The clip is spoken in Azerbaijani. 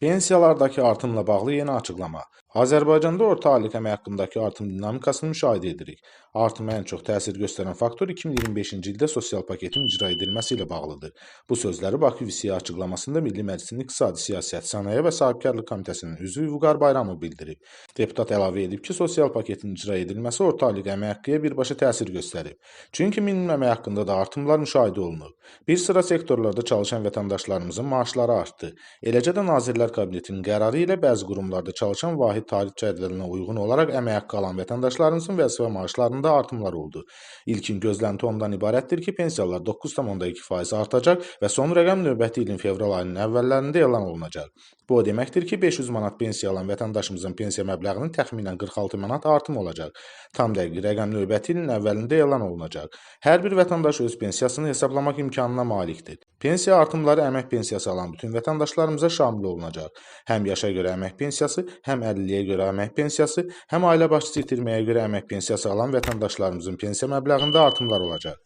Pensiyalardakı artımla bağlı yeni açıqlama. Azərbaycanda orta aylıq əmək haqqındakı artım dinamikasını müşahidə edirik. Artıma ən çox təsir göstərən faktor 2025-ci ildə sosial paketin icra edilməsi ilə bağlıdır. Bu sözləri Bakı VİSİ açıqlamasında Milli Məclisin İqtisadi Siyasət, Sənaye və Sahibkarlıq Komitəsinin üzvü Vüqar Bayramov bildirib. Deputat əlavə edib ki, sosial paketin icra edilməsi orta aylıq əmək haqqıya birbaşa təsir göstərib. Çünki minimum əmək haqqında da artımlar müşahidə olunub. Bir sıra sektorlarda çalışan vətəndaşlarımızın maaşları artdı. Eləcə də Nazirlər Kabinetinin qərarı ilə bəzi qurumlarda çalışan vahid tarif cədvəlinə uyğun olaraq əmək haqqı alan vətəndaşlarımızın vəzifə maaşlarında artımlar oldu. İlkin gözlənti ondan ibarətdir ki, pensiyalar 9,2% artacaq və son rəqəm növbəti ilin fevral ayının əvvəllərində elan olunacaq. Bu o deməkdir ki, 500 manat pensiya alan vətəndaşımızın pensiya məbləğinin təxminən 46 manat artım olacaq. Tam dəqiq rəqəm növbəti ilin əvvəlində elan olunacaq. Hər bir vətəndaş öz pensiyasını hesablamaq imkanına malikdir. Pensiya artımları əmək pensiyası alan bütün vətəndaşlarımıza şamil olunacaq. Həm yaşa görə əmək pensiyası, həm əlilliyə görə əmək pensiyası, həm ailə başçısı itirməyə görə əmək pensiyası alan vətəndaşlarımızın pensiya məbləğində artımlar olacaq.